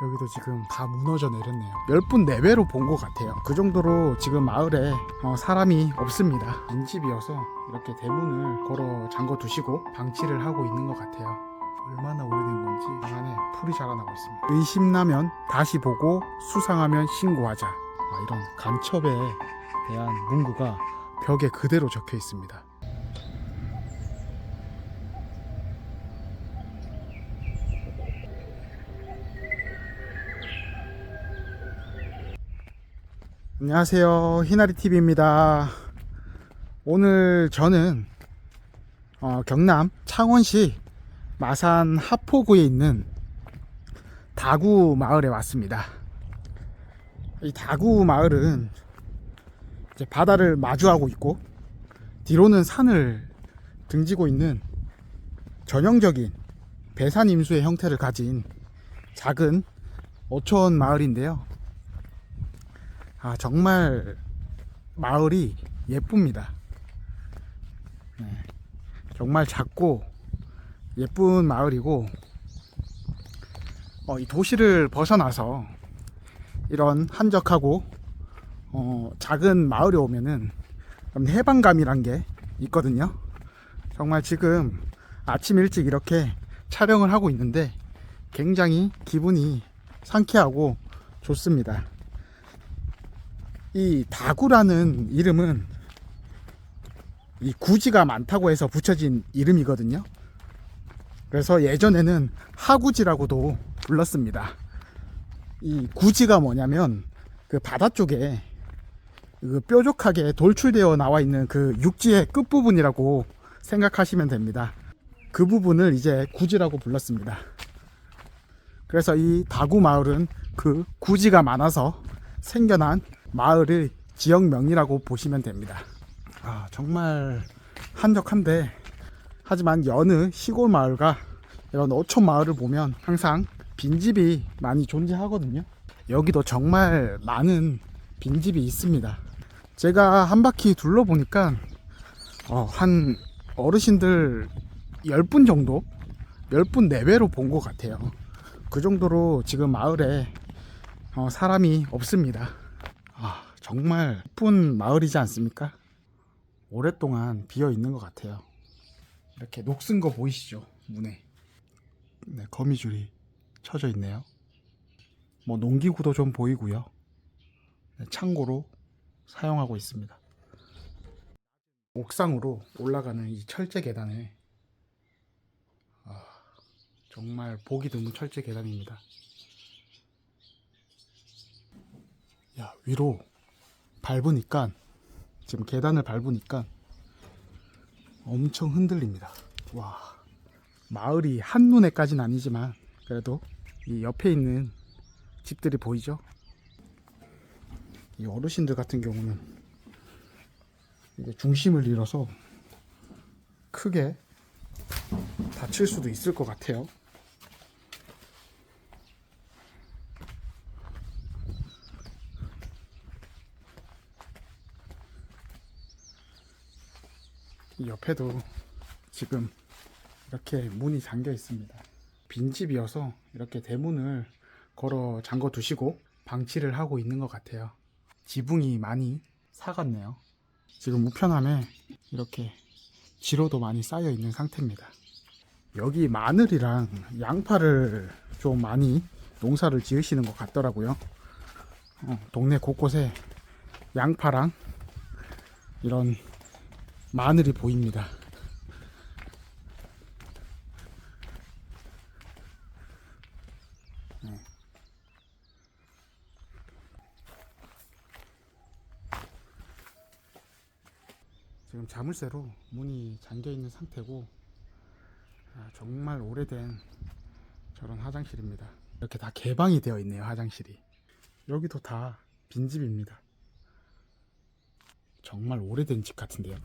여기도 지금 다 무너져 내렸네요. 10분 내외로 본 것 같아요. 그 정도로 지금 마을에 사람이 없습니다. 빈집이어서 이렇게 대문을 걸어 잠궈 두시고 방치를 하고 있는 것 같아요. 얼마나 오래된 건지 방 안에 풀이 자라나고 있습니다. 의심나면 다시 보고 수상하면 신고하자. 이런 간첩에 대한 문구가 벽에 그대로 적혀 있습니다. 안녕하세요, 희나리TV입니다. 오늘 저는 경남 창원시 마산 하포구에 있는 다구 마을에 왔습니다. 이 다구 마을은 이제 바다를 마주하고 있고 뒤로는 산을 등지고 있는 전형적인 배산 임수의 형태를 가진 작은 어촌 마을인데요. 정말 마을이 예쁩니다. 네, 정말 작고 예쁜 마을이고 이 도시를 벗어나서 이런 한적하고 작은 마을에 오면은 해방감이란 게 있거든요. 정말 지금 아침 일찍 이렇게 촬영을 하고 있는데 굉장히 기분이 상쾌하고 좋습니다. 이 다구라는 이름은 이 구지가 많다고 해서 붙여진 이름이거든요. 그래서 예전에는 하구지라고도 불렀습니다. 이 구지가 뭐냐면 그 바다 쪽에 그 뾰족하게 돌출되어 나와 있는 그 육지의 끝부분이라고 생각하시면 됩니다. 그 부분을 이제 구지라고 불렀습니다. 그래서 이 다구 마을은 그 구지가 많아서 생겨난 마을의 지역명이라고 보시면 됩니다. 정말 한적한데 하지만 여느 시골 마을과 이런 어촌 마을을 보면 항상 빈집이 많이 존재하거든요. 여기도 정말 많은 빈집이 있습니다. 제가 한 바퀴 둘러보니까 한 어르신들 10분 정도? 10분 내외로 본 것 같아요. 그 정도로 지금 마을에 사람이 없습니다. 정말 예쁜 마을이지 않습니까? 오랫동안 비어 있는 것 같아요. 이렇게 녹슨 거 보이시죠? 문에. 네, 거미줄이 쳐져 있네요. 농기구도 좀 보이고요. 네, 창고로 사용하고 있습니다. 옥상으로 올라가는 이 철제 계단에 정말 보기 드문 철제 계단입니다. 위로 밟으니까 지금 계단을 밟으니까 엄청 흔들립니다. 와, 마을이 한눈에까지는 아니지만 그래도 이 옆에 있는 집들이 보이죠? 이 어르신들 같은 경우는 이게 중심을 잃어서 크게 다칠 수도 있을 것 같아요. 이 옆에도 지금 이렇게 문이 잠겨 있습니다. 빈집이어서 이렇게 대문을 걸어 잠궈 두시고 방치를 하고 있는 것 같아요. 지붕이 많이 사갔네요. 지금 우편함에 이렇게 지로도 많이 쌓여 있는 상태입니다. 여기 마늘이랑 양파를 좀 많이 농사를 지으시는 것 같더라고요. 동네 곳곳에 양파랑 이런 마늘이 보입니다. 지금 자물쇠로 문이 잠겨 있는 상태고 정말 오래된 저런 화장실입니다. 이렇게 다 개방이 되어 있네요. 화장실이. 여기도 다 빈집입니다. 정말 오래된 집 같은데요.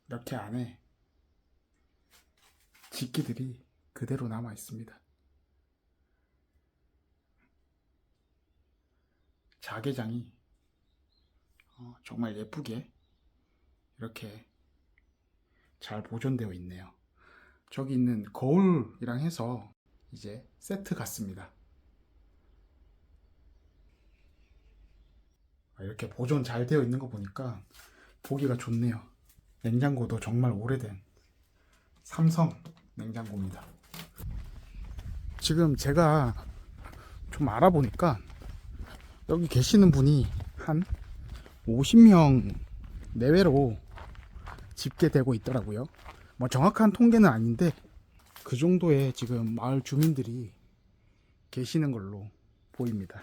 이렇게 안에 집기들이 그대로 남아 있습니다. 자개장이 정말 예쁘게 이렇게 잘 보존되어 있네요. 저기 있는 거울이랑 해서 이제 세트 같습니다. 이렇게 보존 잘 되어 있는 거 보니까 보기가 좋네요. 냉장고도 정말 오래된 삼성 냉장고입니다. 지금 제가 좀 알아보니까 여기 계시는 분이 한 50명 내외로 집계되고 있더라고요. 뭐 정확한 통계는 아닌데 그 정도의 지금 마을 주민들이 계시는 걸로 보입니다.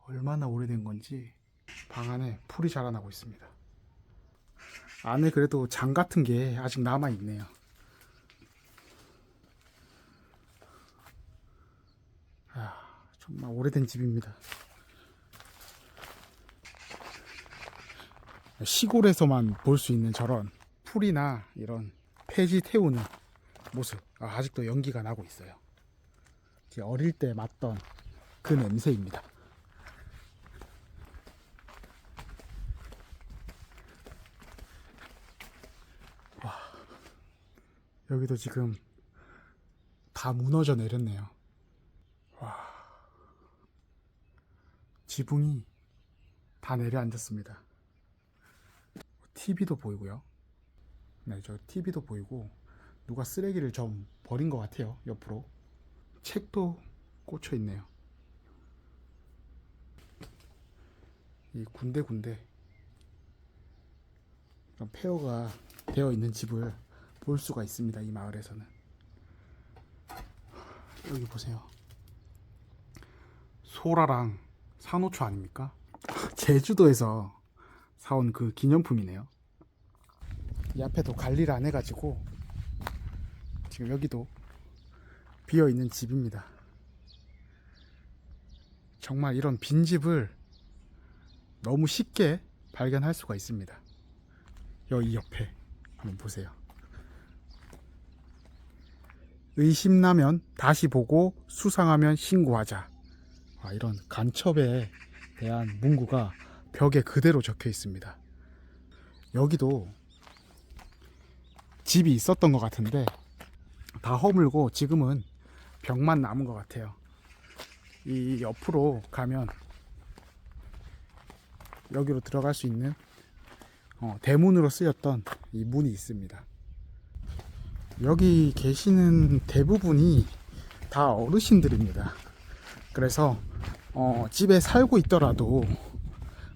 얼마나 오래된 건지 방 안에 풀이 자라나고 있습니다. 안에 그래도 장 같은 게 아직 남아 있네요. 정말 오래된 집입니다. 시골에서만 볼 수 있는 저런 풀이나 이런 폐지 태우는 모습, 아직도 연기가 나고 있어요. 어릴 때 맡던 그 냄새입니다. 와, 여기도 지금 다 무너져 내렸네요. 와, 지붕이 다 내려앉았습니다. TV도 보이고요. 네, 저 TV도 보이고 누가 쓰레기를 좀 버린 것 같아요. 옆으로 책도 꽂혀 있네요. 이 군데군데 그런 폐허가 되어 있는 집을 볼 수가 있습니다. 이 마을에서는. 여기 보세요. 소라랑 산호초 아닙니까? 제주도에서 사온 그 기념품이네요. 이 앞에도 관리를 안 해가지고 지금 여기도 비어있는 집입니다. 정말 이런 빈집을 너무 쉽게 발견할 수가 있습니다. 여기 옆에 한번 보세요. 의심나면 다시 보고 수상하면 신고하자. 이런 간첩에 대한 문구가 벽에 그대로 적혀 있습니다. 여기도 집이 있었던 것 같은데 다 허물고 지금은 벽만 남은 것 같아요. 이 옆으로 가면 여기로 들어갈 수 있는 대문으로 쓰였던 이 문이 있습니다. 여기 계시는 대부분이 다 어르신들입니다. 그래서 집에 살고 있더라도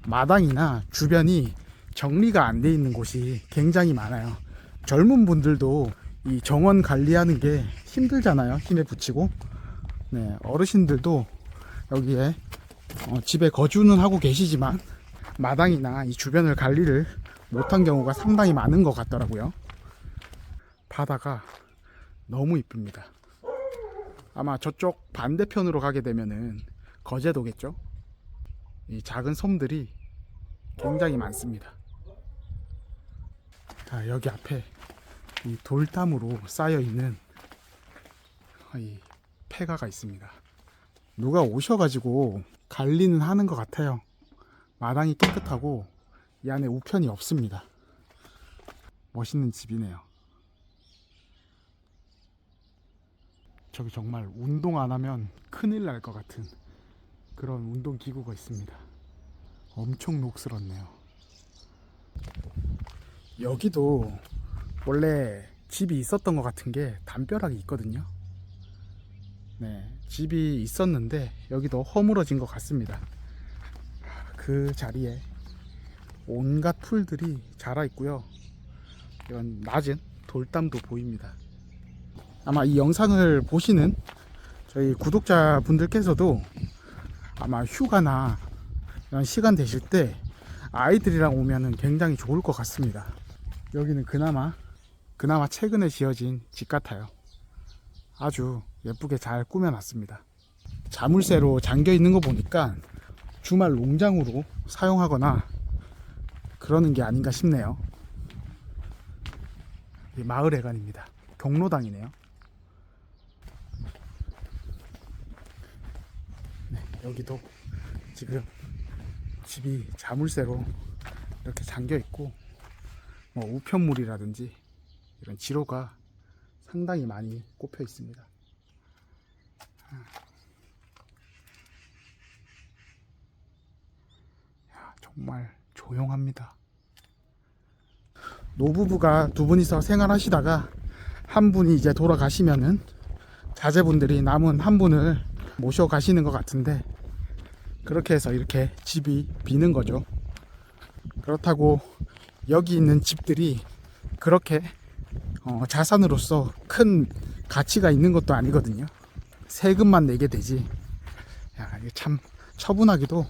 마당이나 주변이 정리가 안 돼 있는 곳이 굉장히 많아요. 젊은 분들도 이 정원 관리하는 게 힘들잖아요. 힘에 부치고. 네, 어르신들도 여기에 집에 거주는 하고 계시지만 마당이나 이 주변을 관리를 못한 경우가 상당히 많은 것 같더라고요. 바다가 너무 이쁩니다. 아마 저쪽 반대편으로 가게 되면은 거제도겠죠. 이 작은 섬들이 굉장히 많습니다. 여기 앞에 이 돌담으로 쌓여 있는 이 폐가가 있습니다. 누가 오셔가지고 관리는 하는 것 같아요. 마당이 깨끗하고 이 안에 우편이 없습니다. 멋있는 집이네요. 저기 정말 운동 안 하면 큰일 날 것 같은 그런 운동 기구가 있습니다. 엄청 녹슬었네요. 여기도 원래 집이 있었던 것 같은 게 담벼락이 있거든요. 네, 집이 있었는데 여기도 허물어진 것 같습니다. 그 자리에 온갖 풀들이 자라 있고요. 이런 낮은 돌담도 보입니다. 아마 이 영상을 보시는 저희 구독자분들께서도 아마 휴가나 이런 시간 되실 때 아이들이랑 오면은 굉장히 좋을 것 같습니다. 여기는 그나마 최근에 지어진 집 같아요. 아주 예쁘게 잘 꾸며놨습니다. 자물쇠로 잠겨 있는 거 보니까 주말 농장으로 사용하거나 그러는 게 아닌가 싶네요. 마을 회관입니다. 경로당이네요. 네, 여기도 지금 집이 자물쇠로 이렇게 잠겨 있고 뭐 우편물이라든지 이런 지로가 상당히 많이 꼽혀 있습니다. 정말 조용합니다. 노부부가 두 분이서 생활하시다가 한 분이 이제 돌아가시면은 자제분들이 남은 한 분을 모셔가시는 것 같은데, 그렇게 해서 이렇게 집이 비는 거죠. 그렇다고 여기 있는 집들이 그렇게 자산으로서 큰 가치가 있는 것도 아니거든요. 세금만 내게 되지. 야, 이게 참 처분하기도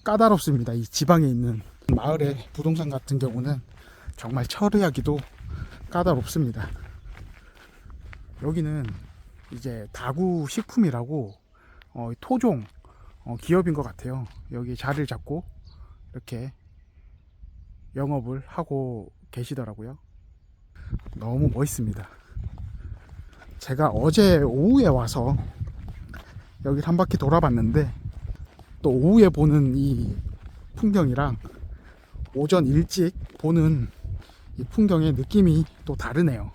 까다롭습니다. 이 지방에 있는 마을의 부동산 같은 경우는 정말 처리하기도 까다롭습니다. 여기는 이제 다구 식품이라고 토종 기업인 것 같아요. 여기 자리를 잡고 이렇게 영업을 하고 계시더라고요. 너무 멋있습니다. 제가 어제 오후에 와서 여기를 한 바퀴 돌아봤는데, 또 오후에 보는 이 풍경이랑 오전 일찍 보는 이 풍경의 느낌이 또 다르네요.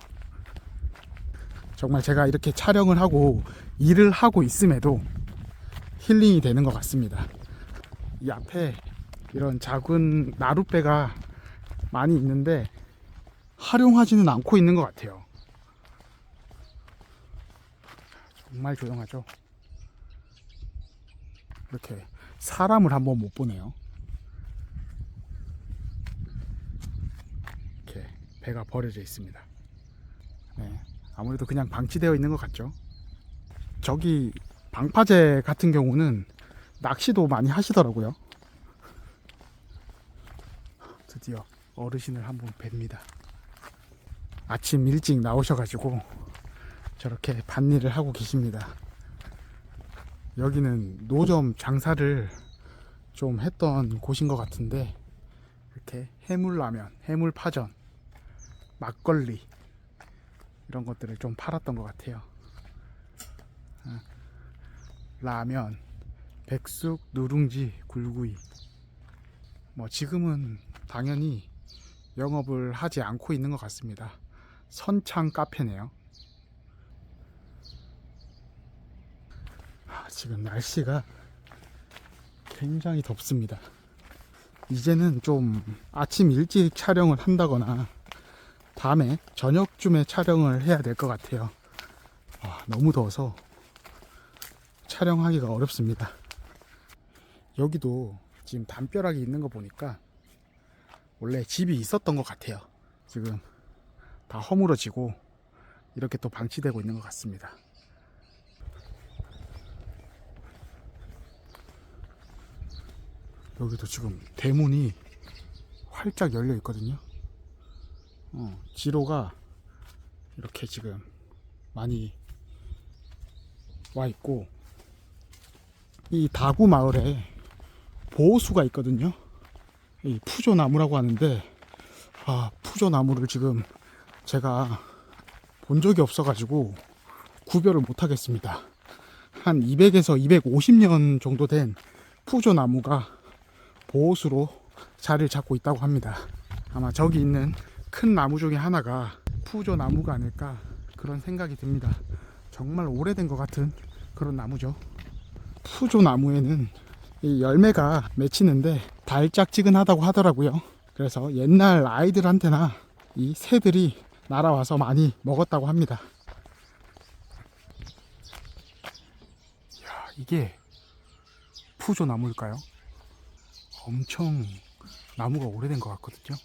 정말 제가 이렇게 촬영을 하고 일을 하고 있음에도 힐링이 되는 것 같습니다. 이 앞에 이런 작은 나룻배가 많이 있는데 활용하지는 않고 있는 것 같아요. 정말 조용하죠. 이렇게 사람을 한번 못 보네요. 이렇게 배가 버려져 있습니다. 네, 아무래도 그냥 방치되어 있는 것 같죠. 저기 방파제 같은 경우는 낚시도 많이 하시더라고요. 드디어 어르신을 한번 뵙니다. 아침 일찍 나오셔가지고 저렇게 밭일을 하고 계십니다. 여기는 노점 장사를 좀 했던 곳인 것 같은데, 이렇게 해물라면, 해물파전, 막걸리 이런 것들을 좀 팔았던 것 같아요. 라면, 백숙, 누룽지, 굴구이. 뭐 지금은 당연히 영업을 하지 않고 있는 것 같습니다. 선창 카페네요. 지금 날씨가 굉장히 덥습니다. 이제는 좀 아침 일찍 촬영을 한다거나 밤에 저녁쯤에 촬영을 해야 될 것 같아요. 너무 더워서 촬영하기가 어렵습니다. 여기도 지금 담벼락이 있는 거 보니까 원래 집이 있었던 것 같아요. 지금 다 허물어지고 이렇게 또 방치되고 있는 것 같습니다. 여기도 지금 대문이 활짝 열려 있거든요. 지로가 이렇게 지금 많이 와 있고, 이 다구 마을에 보호수가 있거든요. 이 푸조나무라고 하는데, 푸조나무를 지금 제가 본 적이 없어가지고 구별을 못 하겠습니다. 한 200에서 250년 정도 된 푸조나무가 보호수로 자리를 잡고 있다고 합니다. 아마 저기 있는 큰 나무 중에 하나가 푸조나무가 아닐까 그런 생각이 듭니다. 정말 오래된 것 같은 그런 나무죠. 푸조나무에는 이 열매가 맺히는데 달짝지근하다고 하더라고요. 그래서 옛날 아이들한테나 이 새들이 날아와서 많이 먹었다고 합니다. 이야, 이게 푸조나무일까요? 엄청 나무가 오래된 것 같거든요.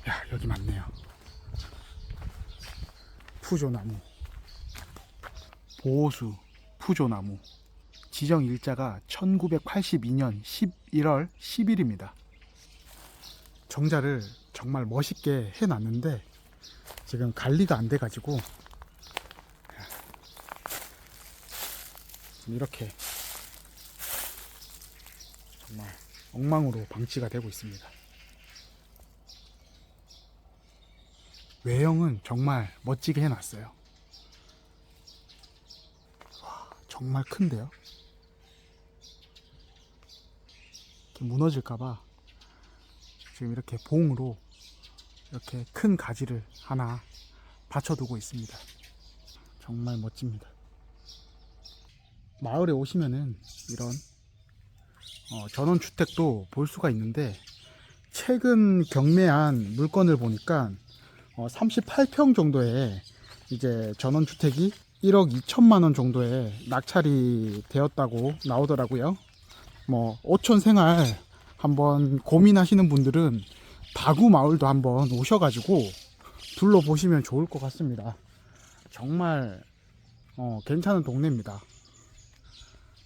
야, 여기 맞네요. 푸조나무, 보호수 푸조나무. 지정 일자가 1982년 11월 10일입니다. 정자를 정말 멋있게 해놨는데 지금 관리가 안 돼가지고 이렇게 정말 엉망으로 방치가 되고 있습니다. 외형은 정말 멋지게 해놨어요. 정말 큰데요. 이렇게 무너질까봐 지금 이렇게 봉으로 이렇게 큰 가지를 하나 받쳐두고 있습니다. 정말 멋집니다. 마을에 오시면은 이런 전원주택도 볼 수가 있는데, 최근 경매한 물건을 보니까 38평 정도의 이제 전원주택이 1억 2천만 원 정도에 낙찰이 되었다고 나오더라고요. 뭐 오촌 생활 한번 고민하시는 분들은 다구 마을도 한번 오셔가지고 둘러보시면 좋을 것 같습니다. 정말 괜찮은 동네입니다.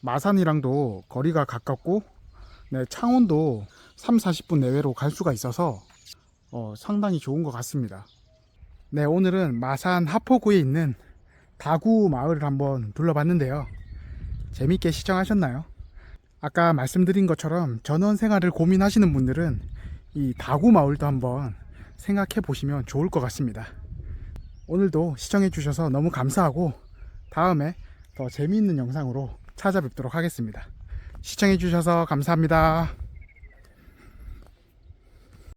마산이랑도 거리가 가깝고, 네, 창원도 3-40분 내외로 갈 수가 있어서 상당히 좋은 것 같습니다. 네, 오늘은 마산 하포구에 있는 다구 마을을 한번 둘러봤는데요. 재밌게 시청하셨나요? 아까 말씀드린 것처럼 전원 생활을 고민하시는 분들은 이 다구 마을도 한번 생각해 보시면 좋을 것 같습니다. 오늘도 시청해 주셔서 너무 감사하고, 다음에 더 재미있는 영상으로 찾아뵙도록 하겠습니다. 시청해 주셔서 감사합니다.